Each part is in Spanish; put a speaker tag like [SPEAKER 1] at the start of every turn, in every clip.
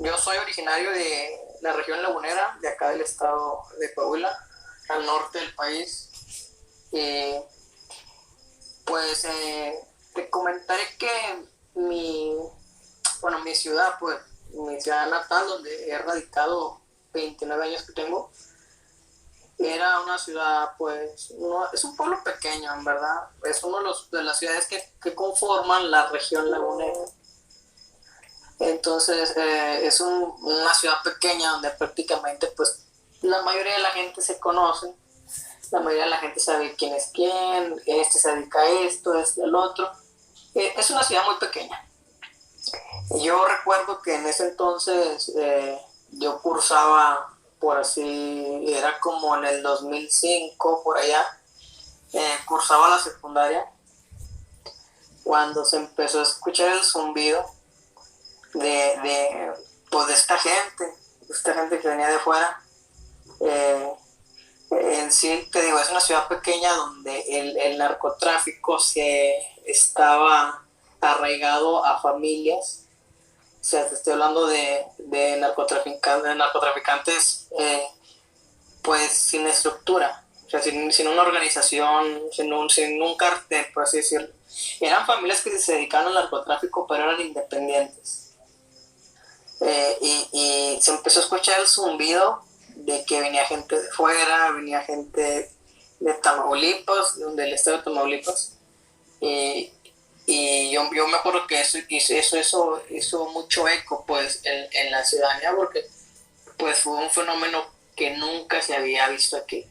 [SPEAKER 1] Yo soy originario de la región lagunera, de acá del estado de Coahuila, al norte del país. Y pues te comentaré que mi, mi ciudad, pues, mi ciudad natal, donde he radicado 29 años que tengo, era una ciudad, pues, es un pueblo pequeño, en verdad. Es uno de las ciudades que conforman la región lagunera. Entonces, una ciudad pequeña donde prácticamente, pues, la mayoría de la gente se conoce, la mayoría de la gente sabe quién es quién, este se dedica a esto, este al otro. Es una ciudad muy pequeña. Yo recuerdo que en ese entonces yo cursaba, por así, era como en el 2005, por allá, cursaba la secundaria, cuando se empezó a escuchar el zumbido de, pues, de esta gente que venía de fuera. Eh, en sí, te digo, es una ciudad pequeña donde el narcotráfico se estaba arraigado a familias. O sea, te estoy hablando de narcotraficantes pues sin estructura, o sea, sin una organización, sin un cartel, por así decirlo. Eran familias que se dedicaban al narcotráfico, pero eran independientes. Y se empezó a escuchar el zumbido de que venía gente de fuera, venía gente de Tamaulipas, del estado de Tamaulipas. Y, yo me acuerdo que eso hizo mucho eco, pues, en la ciudadanía, porque pues fue un fenómeno que nunca se había visto aquí.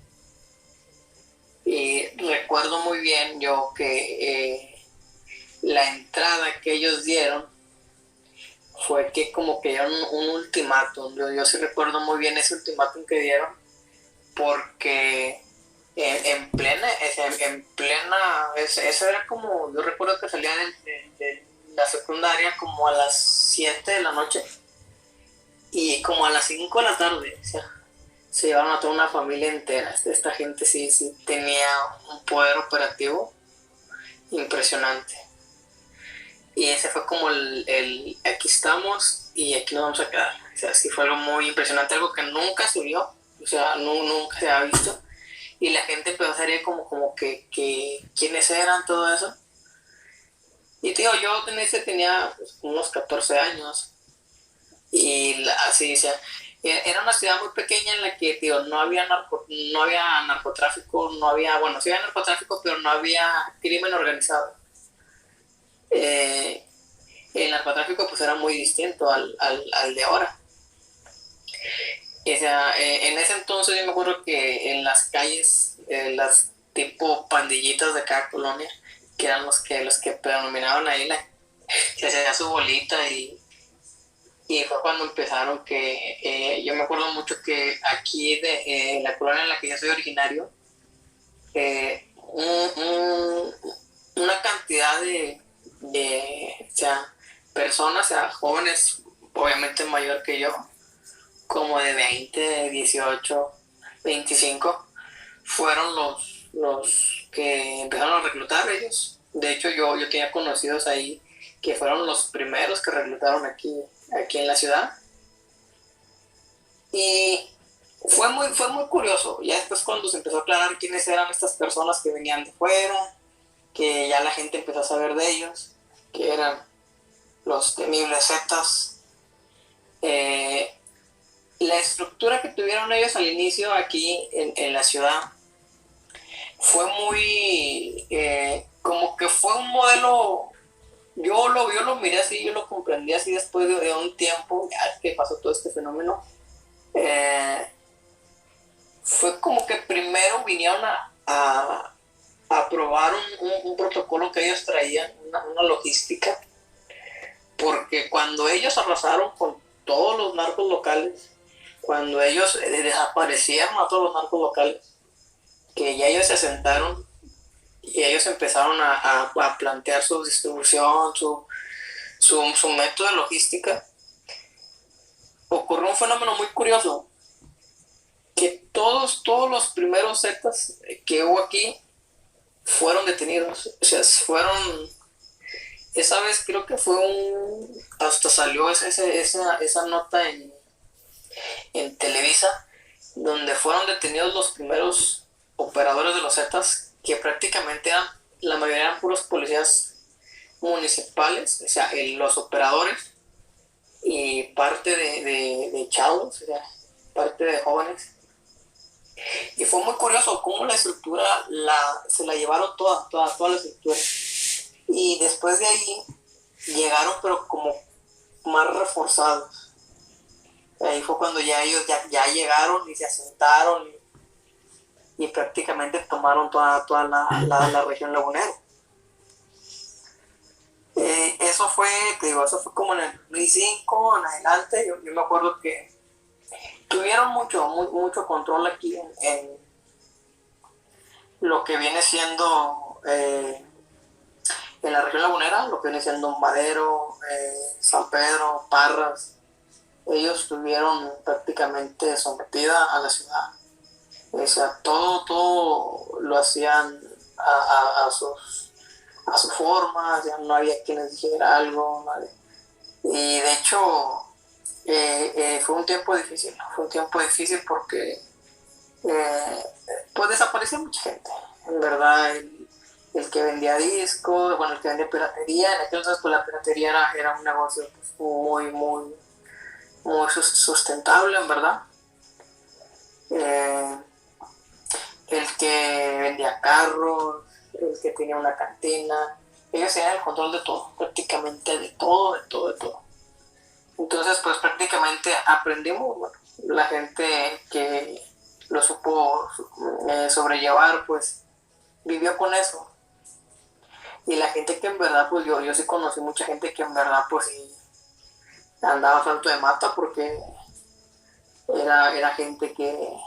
[SPEAKER 1] Y recuerdo muy bien yo que la entrada que ellos dieron fue que como que dieron un ultimátum. Yo sí recuerdo muy bien ese ultimátum que dieron, porque eso era como, yo recuerdo que salía de la secundaria como a las 7 de la noche y como a las 5 de la tarde, o sea, se llevaron a toda una familia entera. Esta gente sí tenía un poder operativo impresionante. Y ese fue como aquí estamos y aquí nos vamos a quedar. O sea, sí fue algo muy impresionante, algo que nunca se vio, o sea, nunca se ha visto. Y la gente empezó a salir como que quiénes eran, todo eso. Y tío, yo en ese tenía pues, unos 14 años. Y así, o sea, era una ciudad muy pequeña en la que, tío, no había narcotráfico, no había, bueno, sí había narcotráfico, pero no había crimen organizado. Eh, el narcotráfico pues era muy distinto al de ahora. O sea, en ese entonces yo me acuerdo que en las calles, las tipo pandillitas de cada colonia, que eran los que predominaban ahí, se hacía su bolita y fue cuando empezaron que, yo me acuerdo mucho que aquí de la colonia en la que yo soy originario, una cantidad o sea, personas, o sea, jóvenes, obviamente mayor que yo, como de 20, 18, 25, fueron los que empezaron a reclutar ellos. De hecho, yo tenía conocidos ahí que fueron los primeros que reclutaron aquí en la ciudad. Y fue muy curioso. Ya después cuando se empezó a aclarar quiénes eran estas personas que venían de fuera, que ya la gente empezó a saber de ellos, que eran los temibles Zetas. Eh, la estructura que tuvieron ellos al inicio aquí en la ciudad fue muy, como que fue un modelo, yo lo miré así, yo lo comprendí así después de un tiempo, ya que pasó todo este fenómeno. Eh, Fue como que primero vinieron a probar un protocolo que ellos traían, una logística, porque cuando ellos arrasaron con todos los narcos locales, cuando ellos desaparecieron a todos los narcos locales, que ya ellos se asentaron y ellos empezaron a plantear su distribución, su método de logística, ocurrió un fenómeno muy curioso, que todos los primeros Zetas que hubo aquí fueron detenidos, o sea, fueron esa vez creo que fue hasta salió esa nota en Televisa, donde fueron detenidos los primeros operadores de los Zetas, que prácticamente la mayoría eran puros policías municipales, o sea, los operadores y parte de chavos, o sea, parte de jóvenes. Y fue muy curioso cómo la estructura se la llevaron toda la estructura. Y después de ahí llegaron, pero como más reforzados. Ahí fue cuando ya ellos ya llegaron y se asentaron y prácticamente tomaron toda la región lagunera. Eso fue como en el 2005 en adelante. Yo me acuerdo que tuvieron mucho control aquí en lo que viene siendo en la región lagunera, lo que viene siendo Madero, San Pedro, Parras. Ellos estuvieron prácticamente sometida a la ciudad. O sea, todo lo hacían a su forma, ya no había quien les dijera algo, ¿vale? Y de hecho fue un tiempo difícil porque pues desapareció mucha gente, en verdad. El que vendía discos, bueno, el que vendía piratería, en aquel entonces pues la piratería era un negocio pues, muy sustentable, en verdad. Eh, el que vendía carros, el que tenía una cantina, ellos tenían el control de todo, prácticamente de todo. Entonces, pues prácticamente aprendimos, bueno, la gente que lo supo sobrellevar, pues vivió con eso. Y la gente que en verdad, pues yo sí conocí mucha gente que en verdad, pues sí, andaba salto de mata porque era gente que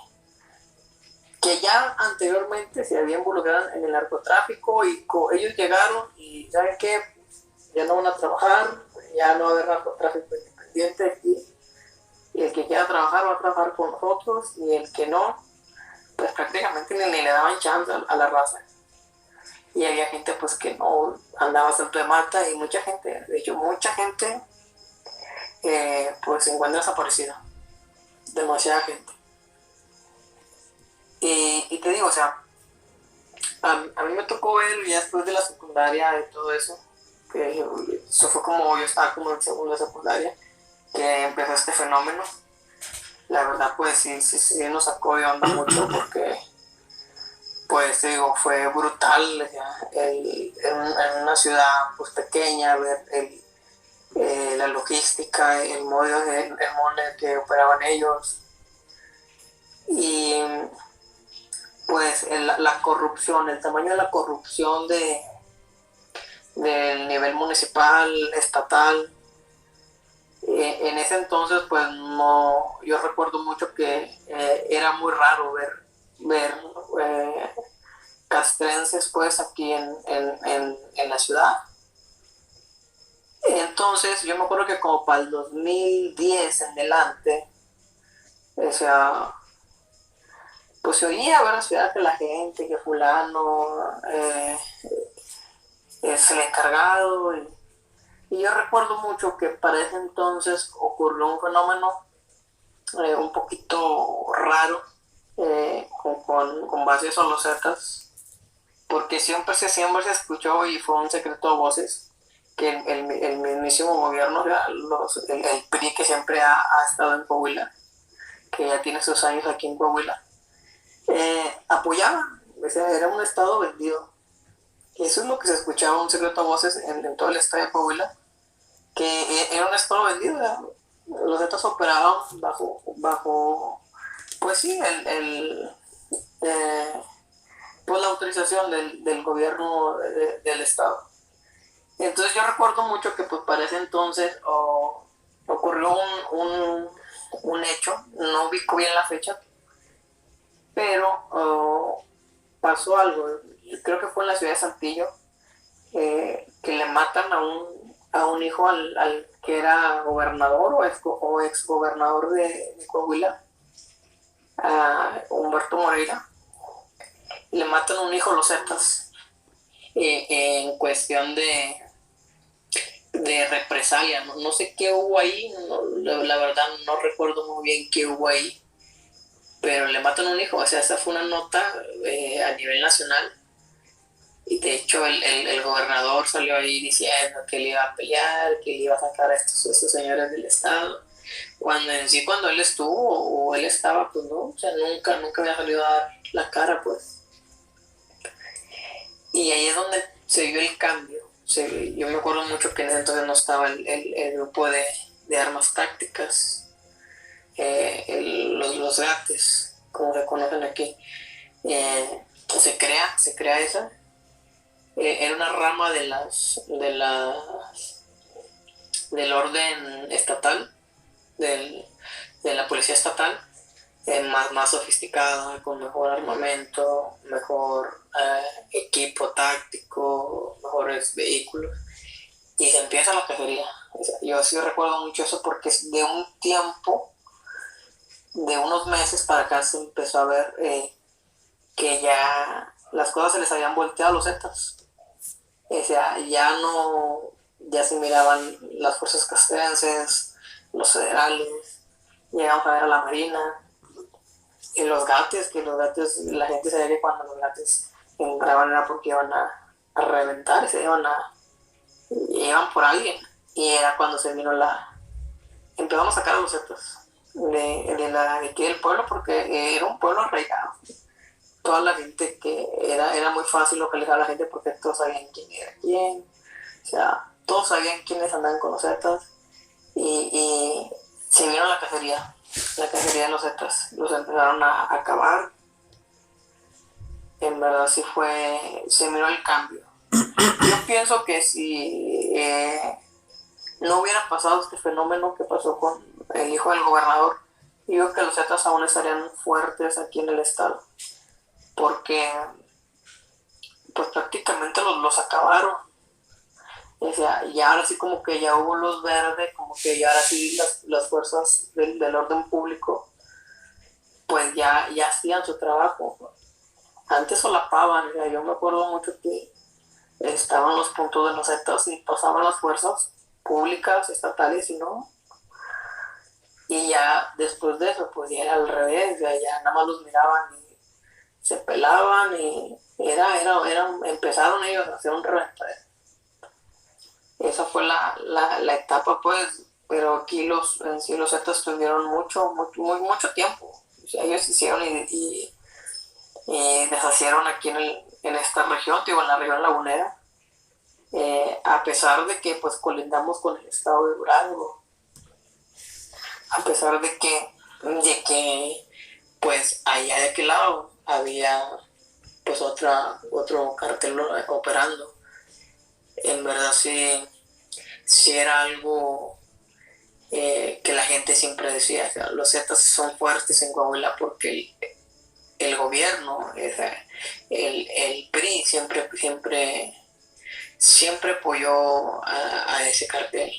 [SPEAKER 1] ya anteriormente se había involucrado en el narcotráfico y ellos llegaron y ¿saben qué? Ya no van a trabajar, ya no va a haber narcotráfico independiente aquí, y el que quiera trabajar va a trabajar con nosotros y el que no, pues prácticamente ni le daban chance a la raza. Y había gente pues que no andaba salto de mata y mucha gente, de hecho mucha gente pues se encuentra desaparecida, demasiada gente. Y te digo, o sea, a mí me tocó ver ya después de la secundaria de todo eso, que eso fue como yo estaba como en segundo de secundaria, que empezó este fenómeno. La verdad, pues sí nos sacó de onda mucho porque, pues te digo, fue brutal, o sea, en una ciudad pues pequeña, ver la logística, el modo que operaban ellos y pues la corrupción, el tamaño de la corrupción del nivel municipal, estatal. En ese entonces, pues no, yo recuerdo mucho que era muy raro ver castrenses pues aquí en la ciudad. Entonces yo me acuerdo que como para el 2010 en adelante, o sea, pues se oía ver la ciudad que la gente, que fulano es el encargado. Y yo recuerdo mucho que para ese entonces ocurrió un fenómeno un poquito raro con base a los Zetas, porque siempre se escuchó y fue un secreto a voces que el mismísimo gobierno, o sea, el PRI que siempre ha estado en Coahuila, que ya tiene sus años aquí en Coahuila, apoyaban, o sea, era un estado vendido. Y eso es lo que se escuchaba, un secreto a voces en todo el estado de Coahuila, que era un estado vendido. ¿Verdad? Los Zetas operaban bajo pues sí, eh, pues la autorización del gobierno del estado. Entonces yo recuerdo mucho que pues para ese entonces ocurrió un hecho, no ubico bien la fecha, pero pasó algo, creo que fue en la ciudad de Saltillo, que le matan a un hijo al que era gobernador o ex gobernador de Coahuila, a Humberto Moreira. Le matan a un hijo los Zetas en cuestión de represalia, no sé qué hubo ahí, la verdad no recuerdo muy bien qué hubo ahí, pero le matan a un hijo, o sea, esa fue una nota a nivel nacional, y de hecho el gobernador salió ahí diciendo que él iba a pelear, que él iba a sacar a estos señores del estado, cuando en sí cuando él estuvo o él estaba, pues no, o sea, nunca había salido a dar la cara, pues. Y ahí es donde se vio el cambio. Yo me acuerdo mucho que en ese entonces no estaba el grupo de armas tácticas, los GATES, como se conocen aquí. Se crea esa. Era una rama del orden estatal, de la policía estatal, más sofisticada, con mejor armamento, mejor equipo táctico, mejores vehículos. Y se empieza la cacería. O sea, yo sí recuerdo mucho eso porque de un tiempo, de unos meses para acá, se empezó a ver que ya las cosas se les habían volteado a los Zetas. O sea, ya se miraban las fuerzas castrenses, los federales, llegamos a ver a la Marina, y los gates, la gente sabía que cuando los gates entraban era porque iban a reventar, iban por alguien. Y era cuando se vino empezamos a sacar a los Zetas de aquí del pueblo, porque era un pueblo arraigado. Toda la gente era muy fácil localizar a la gente porque todos sabían quién era quién. O sea, todos sabían quiénes andaban con los Zetas. Y se vino la cacería de los Zetas. Los empezaron a acabar. En verdad se miró el cambio. Yo pienso que si no hubiera pasado este fenómeno que pasó con el hijo del gobernador, yo creo que los Zetas aún estarían fuertes aquí en el estado, porque pues prácticamente los acabaron. O sea, y ahora sí como que ya hubo luz verde, como que ya ahora sí las fuerzas del orden público pues ya hacían su trabajo. Antes solapaban, o sea, yo me acuerdo mucho que estaban los puntos de los Zetas y pasaban las fuerzas públicas, estatales y no. Y ya después de eso, pues ya era al revés, ya nada más los miraban y se pelaban y empezaron ellos a hacer un reventadero. Esa fue la etapa, pues, pero aquí en sí los Zetas tuvieron mucho tiempo. O sea, ellos hicieron y deshacieron aquí en esta región, digo, en la región lagunera, a pesar de que pues colindamos con el estado de Durango, a pesar de que pues allá de aquel lado había pues otro cartel operando. En verdad sí era algo que la gente siempre decía, o sea, los Zetas son fuertes en Coahuila porque el gobierno, o sea, el PRI siempre apoyó a ese cartel.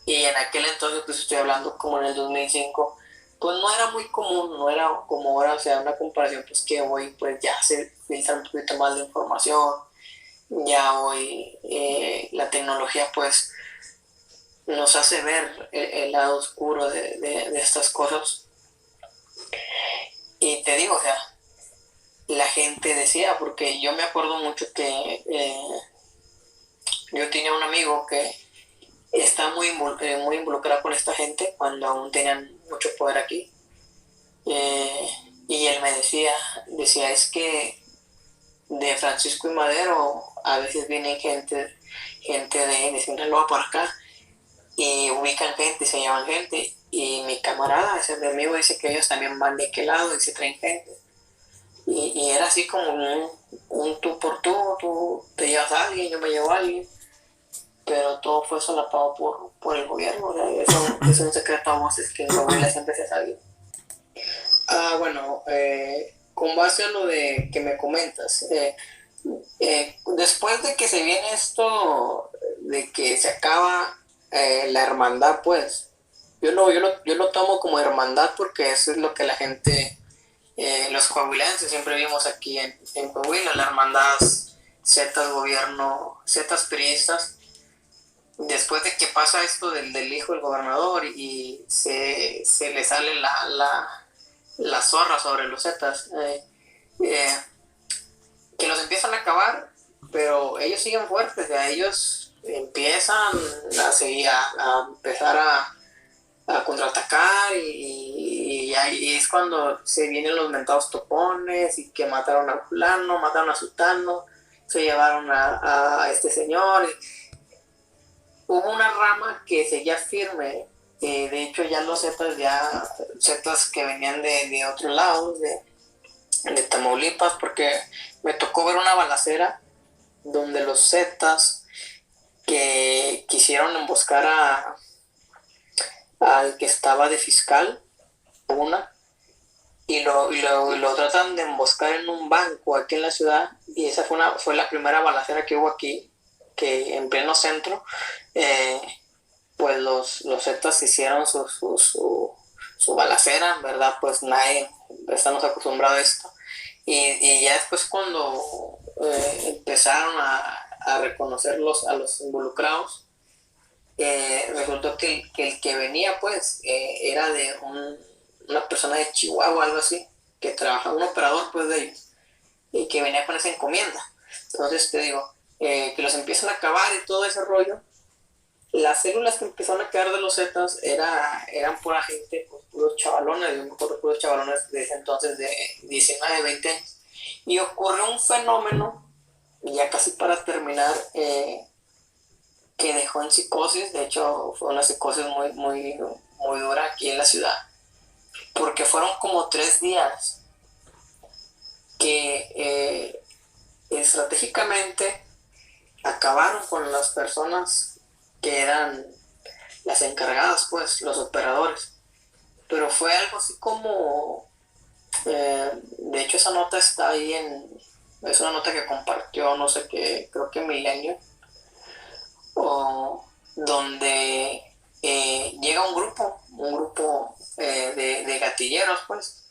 [SPEAKER 1] Y en aquel entonces, pues estoy hablando como en el 2005, pues no era muy común, no era como ahora, o sea, una comparación, pues que hoy pues ya se filtra un poquito más de información, ya hoy la tecnología pues nos hace ver el lado oscuro de estas cosas. Y te digo, o sea, la gente decía, porque yo me acuerdo mucho que yo tenía un amigo que está muy involucrado con esta gente cuando aún tenían mucho poder aquí. Y él me decía, es que de Francisco y Madero a veces vienen gente de Sinaloa por acá y ubican gente, se llaman gente. Y mi camarada, ese mi amigo, dice que ellos también van de aquel lado y se traen gente. Y era así como un tú por tú te llevas a alguien, yo me llevo a alguien, pero todo fue solapado por el gobierno. O sea, eso es un secreto a voces que en Coahuila siempre se sabía. Bueno, con base a lo que me comentas, después de que se viene esto, de que se acaba la hermandad, pues, yo lo tomo como hermandad porque eso es lo que la gente, los coahuilenses siempre vimos aquí en Coahuila, la hermandad Zetas gobierno, Zetas priistas, después de que pasa esto del hijo del gobernador y se le sale la zorra sobre los Zetas, eh, que los empiezan a acabar, pero ellos siguen fuertes, ya ellos empiezan a empezar a contraatacar y es cuando se vienen los mentados topones y que mataron a fulano, mataron a sultano, se llevaron a este señor. Hubo una rama que seguía firme, de hecho ya los zetas que venían de otros lados, de Tamaulipas, porque me tocó ver una balacera donde los zetas que quisieron emboscar al que estaba de fiscal, y lo tratan de emboscar en un banco aquí en la ciudad, y esa fue la primera balacera que hubo aquí, que en pleno centro, pues los zetas hicieron su balacera, ¿verdad? Pues nadie, estamos acostumbrados a esto. Y ya después cuando empezaron a reconocerlos a los involucrados, resultó que el que venía pues era de una persona de Chihuahua, algo así, que trabajaba, un operador pues de ellos, y que venía con esa encomienda. Entonces te digo, que los empiezan a acabar y todo ese rollo. Las células que empezaron a quedar de los Zetas eran pura gente, pues, puros chavalones, yo me acuerdo, puros chavalones de ese entonces de 19, 20 años. Y ocurrió un fenómeno, ya casi para terminar, que dejó en psicosis. De hecho fue una psicosis muy, muy, muy dura aquí en la ciudad, porque fueron como 3 días que estratégicamente acabaron con las personas que eran las encargadas, pues los operadores. Pero fue algo así como, de hecho esa nota está ahí es una nota que compartió, no sé qué, creo que Milenio, donde llega un grupo de gatilleros, pues,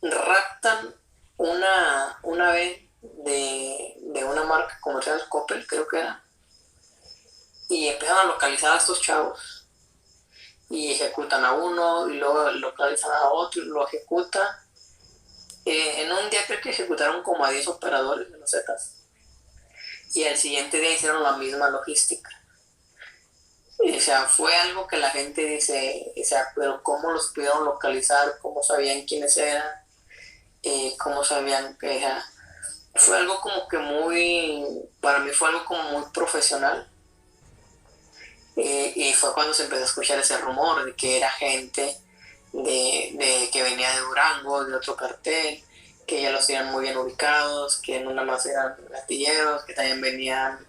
[SPEAKER 1] raptan una vez de una marca comercial, Coppel, creo que era, y empiezan a localizar a estos chavos, y ejecutan a uno, y luego localizan a otro, y lo ejecutan. En un día creo que ejecutaron como a 10 operadores de los Zetas, y el siguiente día hicieron la misma logística. O sea, fue algo que la gente dice, o sea, pero ¿cómo los pudieron localizar? ¿Cómo sabían quiénes eran? ¿Cómo sabían que era? Fue algo como que para mí fue algo como muy profesional. Y fue cuando se empezó a escuchar ese rumor de que era gente que venía de Durango, de otro cartel, que ya los tenían muy bien ubicados, que no nada más eran gatilleros, que también venían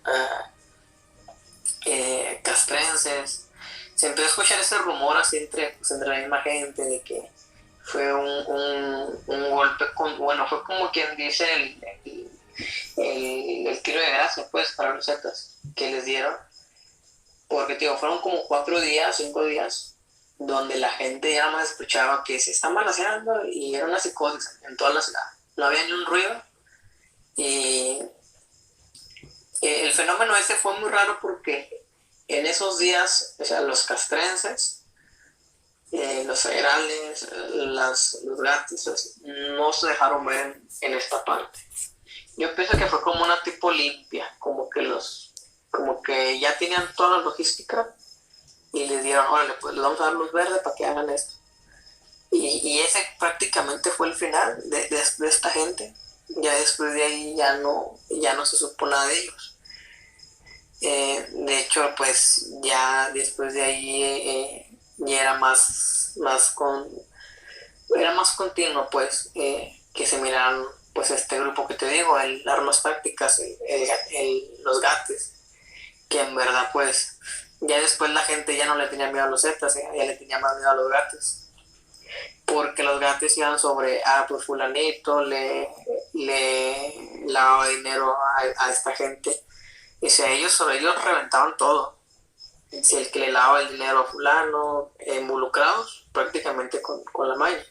[SPEAKER 1] castrenses. Se empezó a escuchar ese rumor así entre la misma gente de que fue un golpe bueno, fue como quien dice el tiro de gracia pues para los Zetas que les dieron, porque tío, fueron como 4 días, 5 días donde la gente ya más escuchaba que se están balaceando, y era una psicosis en toda la ciudad, no había ni un ruido. Y el fenómeno ese fue muy raro porque en esos días, o sea, los castrenses, los federales, los gatos, no se dejaron ver en esta parte. Yo pienso que fue como una tipo limpia, como que ya tenían toda la logística y les dieron, órale, pues les vamos a dar luz verde para que hagan esto. Y ese prácticamente fue el final de esta gente. Ya después de ahí ya no se supo nada de ellos. De hecho, pues ya después de ahí ya era era más continuo, pues, que se miraron, pues, este grupo que te digo, el armas prácticas, los gates, que en verdad, pues, ya después la gente ya no le tenía miedo a los Zetas, ya le tenía más miedo a los gates, porque los gates iban sobre, pues fulanito le lavaba dinero a esta gente. Y si ellos reventaban todo. Si el que le lavaba el dinero a fulano, involucrados prácticamente con la malla.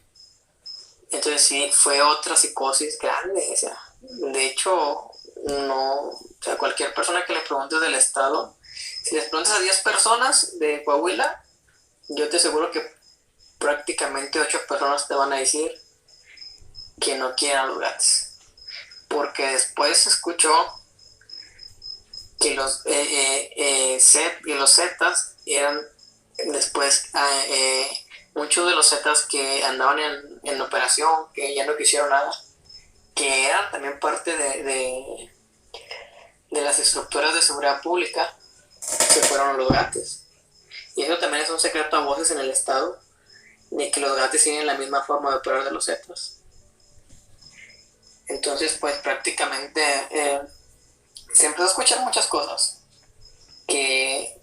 [SPEAKER 1] Entonces sí, fue otra psicosis grande. O sea, de hecho, no, o sea, cualquier persona que le pregunte del Estado Si les preguntas a 10 personas de Coahuila, yo te aseguro que prácticamente 8 personas te van a decir que no quieren a los gatos. Porque después se escuchó que los Zetas eran después muchos de los Zetas que andaban en operación, que ya no quisieron nada, que eran también parte de las estructuras de seguridad pública, se fueron a los gatos. Y eso también es un secreto a voces en el estado, de que los gatos tienen la misma forma de operar de los Zetas. Entonces, pues prácticamente se empezó a escuchar muchas cosas. Que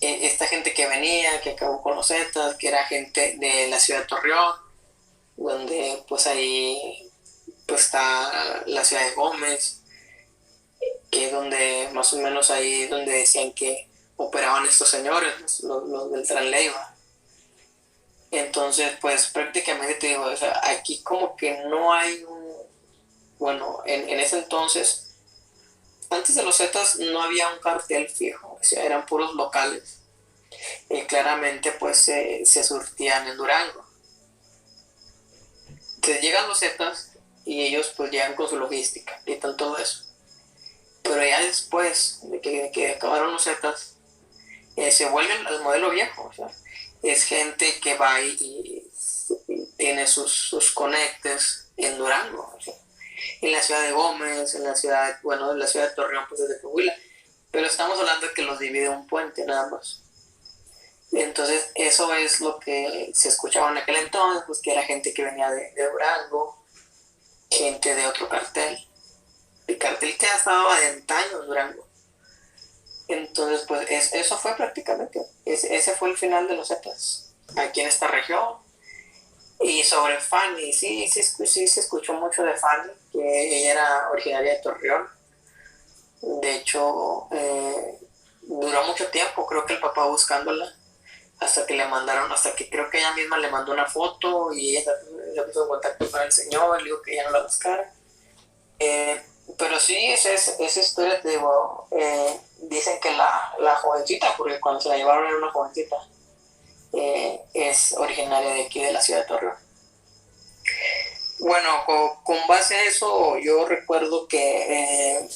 [SPEAKER 1] esta gente que venía, que acabó con los Zetas, que era gente de la ciudad de Torreón, donde pues ahí pues está la ciudad de Gómez, que es donde más o menos ahí donde decían que operaban estos señores, los del Tren Leiva. Entonces, pues prácticamente te digo, o sea, aquí como que no hay bueno, en ese entonces, antes de los Zetas no había un cartel fijo, o sea, eran puros locales. Y claramente pues se surtían en Durango. Entonces llegan los Zetas y ellos pues llegan con su logística y todo eso. Pero ya después de que acabaron los Zetas, se vuelven al modelo viejo, o sea, es gente que va y tiene sus conectes en Durango, o sea, en la ciudad de Gómez, en la ciudad de Torreón, pues desde Coahuila, pero estamos hablando de que los divide un puente nada más. Entonces eso es lo que se escuchaba en aquel entonces, pues que era gente que venía de Durango, gente de otro cartel, el cartel que ha estado de antaño en Durango. Entonces pues eso fue prácticamente, ese fue el final de los Zetas aquí en esta región. Y sobre Fanny, sí se escuchó mucho de Fanny, que ella era originaria de Torreón. De hecho, duró mucho tiempo, creo que el papá buscándola, hasta que creo que ella misma le mandó una foto y ella se puso en contacto con el señor, le dijo que ella no la buscara. Pero sí, esa historia, te digo, dicen que la jovencita, porque cuando se la llevaron era una jovencita, es originaria de aquí, de la ciudad de Torreón. Bueno, con base a eso, yo recuerdo que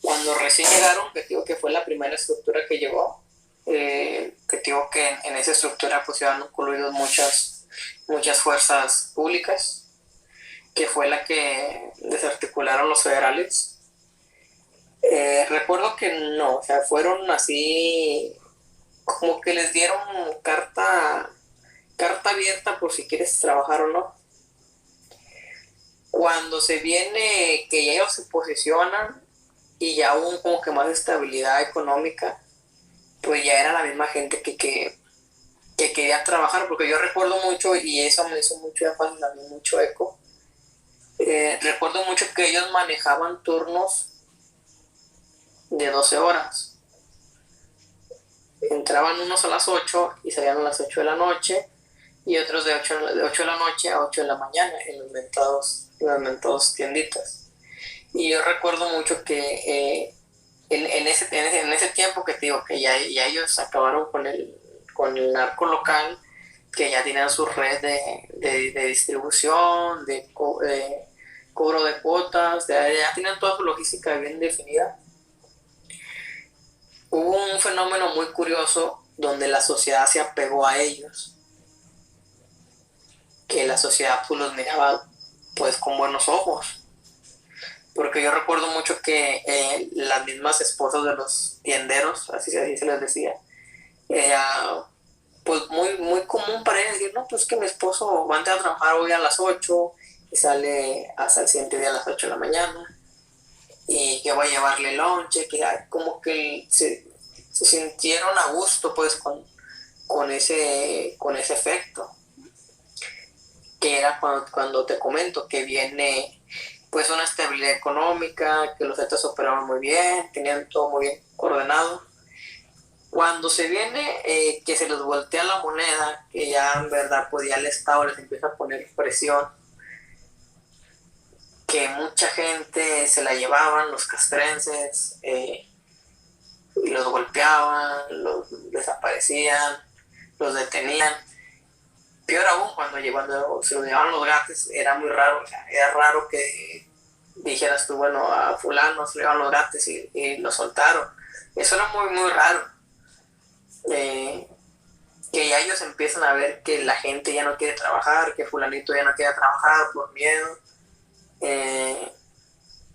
[SPEAKER 1] cuando recién llegaron, que digo que fue la primera estructura que llegó, que digo que en esa estructura pues iban incluidos muchas fuerzas públicas, que fue la que desarticularon los federales. Recuerdo que no, o sea, fueron así como que les dieron carta abierta por si quieres trabajar o no. Cuando se viene que ya ellos se posicionan y ya hubo como que más estabilidad económica, pues ya era la misma gente que quería trabajar, porque yo recuerdo mucho, y eso me hizo mucho énfasis, también mucho eco, recuerdo mucho que ellos manejaban turnos de 12 horas. Entraban unos a las 8 y salían a las 8 de la noche, y otros de 8 de la noche a 8 de la mañana en los mentados tienditas. Y yo recuerdo mucho que en ese tiempo que te digo que ya ellos acabaron con el narco local, que ya tenían su red de distribución, de cobro de cuotas, ya tenían toda su logística bien definida. Hubo un fenómeno muy curioso donde la sociedad se apegó a ellos, que la sociedad pues los miraba pues con buenos ojos, porque yo recuerdo mucho que las mismas esposas de los tienderos, así se les decía, era pues muy común para ellos decir, no, pues que mi esposo va a entrar a trabajar hoy a las 8 y sale hasta el siguiente día a las 8 de la mañana, y que va a llevarle lonche, que como que se sintieron a gusto pues con ese efecto, que era cuando te comento que viene pues una estabilidad económica, que los Zetas operaban muy bien, tenían todo muy bien coordinado. Cuando se viene que se les voltea la moneda, que ya en verdad pues ya el Estado les empieza a poner presión, que mucha gente se la llevaban, los castrenses, y los golpeaban, los desaparecían, los detenían. Peor aún, cuando se los llevaban los gatos, era muy raro, o sea, era raro que dijeras tú, bueno, a fulano se le llevaban los gatos y lo soltaron. Eso era muy, muy raro. Que ya ellos empiezan a ver que la gente ya no quiere trabajar, que fulanito ya no quiere trabajar por miedo.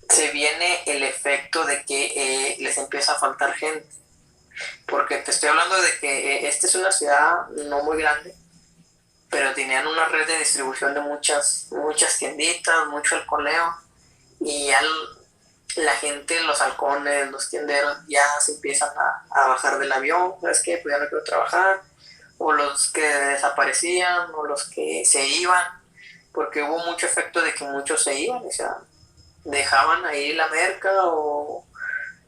[SPEAKER 1] Se viene el efecto de que les empieza a faltar gente. Porque te estoy hablando de que esta es una ciudad no muy grande, pero tenían una red de distribución de muchas tienditas, mucho alconeo, y ya la gente, los halcones, los tienderos, ya se empiezan a bajar del avión. ¿Sabes qué? Pues ya no quiero trabajar, o los que desaparecían, o los que se iban, porque hubo mucho efecto de que muchos se iban, o sea, dejaban ahí la merca o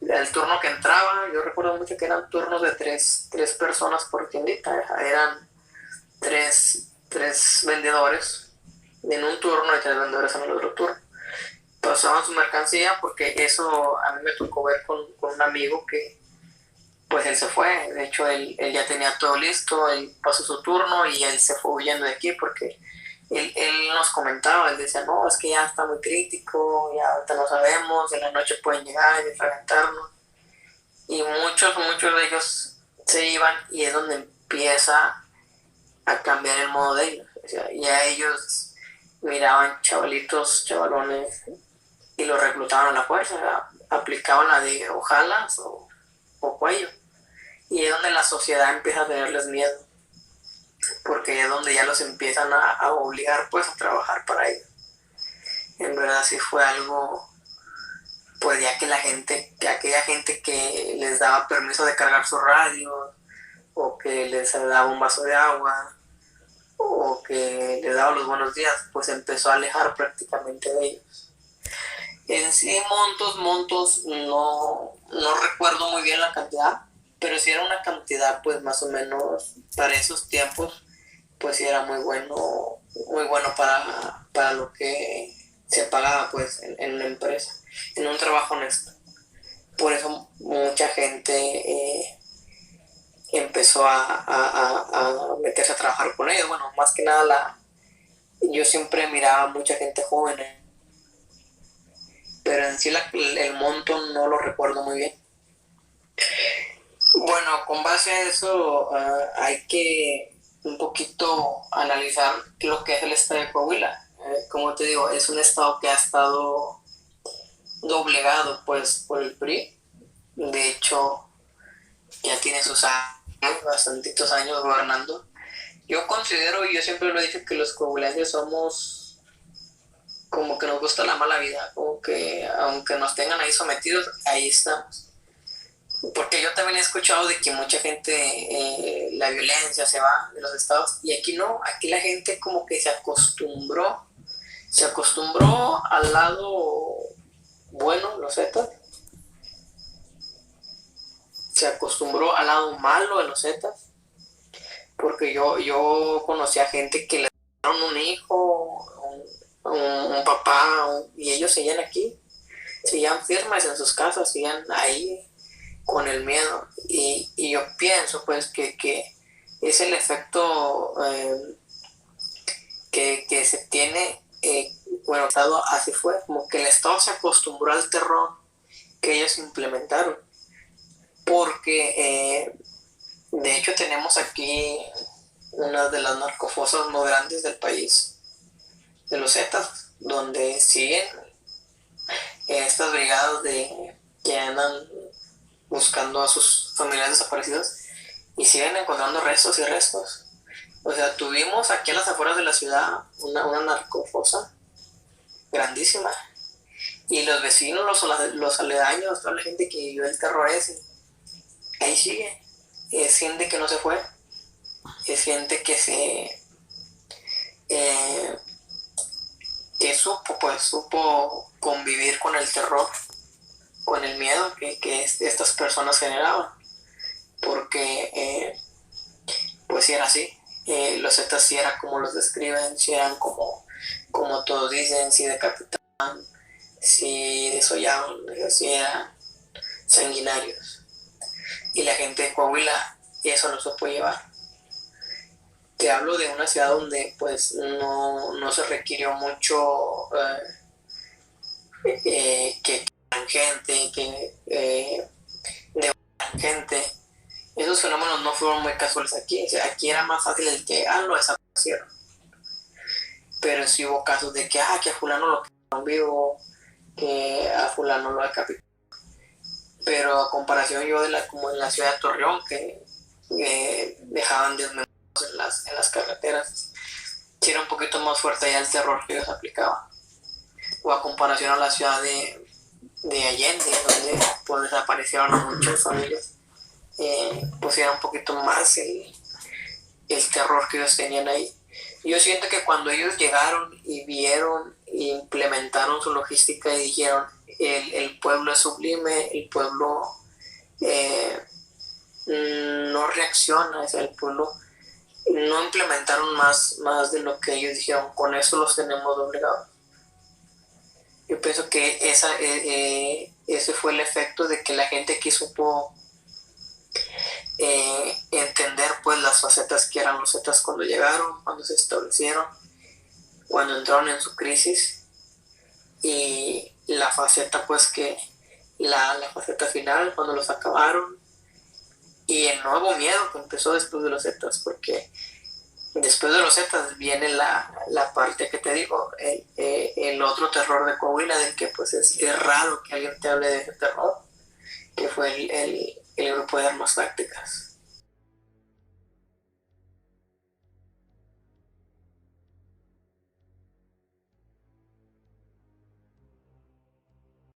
[SPEAKER 1] el turno que entraba. Yo recuerdo mucho que eran turnos de tres personas por tiendita, eran tres vendedores en un turno y tres vendedores en el otro turno. Pasaban su mercancía, porque eso a mí me tocó ver con un amigo que pues él se fue. De hecho, él ya tenía todo listo, él pasó su turno y él se fue huyendo de aquí porque él nos comentaba, él decía, no, es que ya está muy crítico, ya ahorita no sabemos, en la noche pueden llegar y reventarnos. Y muchos de ellos se iban, y es donde empieza a cambiar el modo de ellos. O sea, ya ellos miraban chavalones y los reclutaban a la fuerza, o sea, aplicaban la de ojalas o cuello. Y es donde la sociedad empieza a tenerles miedo, porque es donde ya los empiezan a obligar pues a trabajar para ellos. En verdad sí fue algo, pues ya que aquella gente que les daba permiso de cargar su radio, o que les daba un vaso de agua, o que les daba los buenos días, pues empezó a alejar prácticamente de ellos. En sí, montos, no recuerdo muy bien la cantidad, pero sí era una cantidad pues más o menos para esos tiempos, pues sí era muy bueno para lo que se pagaba pues en una empresa, en un trabajo honesto. Por eso mucha gente empezó a meterse a trabajar con ellos. Bueno, más que nada yo siempre miraba mucha gente joven, pero en sí el monto no lo recuerdo muy bien. Bueno, con base a eso hay que un poquito analizar lo que es el estado de Coahuila. Como te digo, es un estado que ha estado doblegado pues por el PRI. De hecho, ya tiene sus años, bastantitos años gobernando. Yo considero, y yo siempre lo he dicho, que los coahuilenses somos como que nos gusta la mala vida, como que aunque nos tengan ahí sometidos, ahí estamos. Porque yo también he escuchado de que mucha gente, la violencia se va de los estados, y aquí no, aquí la gente como que se acostumbró al lado bueno, los Zetas, se acostumbró al lado malo de los Zetas, porque yo conocí a gente que le dieron un hijo, un papá, y ellos seguían aquí, seguían firmes en sus casas, seguían ahí con el miedo. Y yo pienso pues que es el efecto que se tiene, bueno, el Estado así fue, como que el Estado se acostumbró al terror que ellos implementaron, porque de hecho tenemos aquí una de las narcofosas más grandes del país, de los Zetas, donde siguen estas brigadas que andan buscando a sus familiares desaparecidos, y siguen encontrando restos y restos. O sea, tuvimos aquí a las afueras de la ciudad una narcofosa grandísima, y los vecinos, los aledaños, toda la gente que vivió el terror ese, ahí sigue. Es gente que no se fue, es gente que supo convivir con el terror, con el miedo que estas personas generaban, porque pues si era así. Los Zetas sí era como los describen, sí eran como todos dicen, sí decapitaban, sí desollaban, sí eran sanguinarios. y la gente de Coahuila eso lo supo llevar. Te hablo de una ciudad donde pues no se requirió mucho que gente, de gente. Esos fenómenos no fueron muy casuales aquí. O sea, aquí era más fácil el que lo desaparecieron. Pero sí hubo casos de que a fulano lo quedaron vivo, que a fulano lo decapitaron. Pero a comparación yo como en la ciudad de Torreón, que dejaban desmembrados en las carreteras, sí era un poquito más fuerte ya el terror que ellos aplicaban. O a comparación a la ciudad de Allende, donde pues desaparecieron a muchas familias, pues era un poquito más el terror que ellos tenían ahí. Yo siento que cuando ellos llegaron y vieron e implementaron su logística y dijeron el pueblo es sublime, el pueblo no reacciona, o sea, el pueblo no implementaron más de lo que ellos dijeron, con eso los tenemos obligados. Yo pienso que ese fue el efecto de que la gente aquí supo entender pues las facetas que eran los Zetas cuando llegaron, cuando se establecieron, cuando entraron en su crisis, y la faceta pues que la faceta final cuando los acabaron, y el nuevo miedo que empezó después de los Zetas, porque después de los Zetas viene la parte que te digo, el otro terror de Coahuila, del que pues es raro que alguien te hable de ese terror, que fue el grupo de armas tácticas.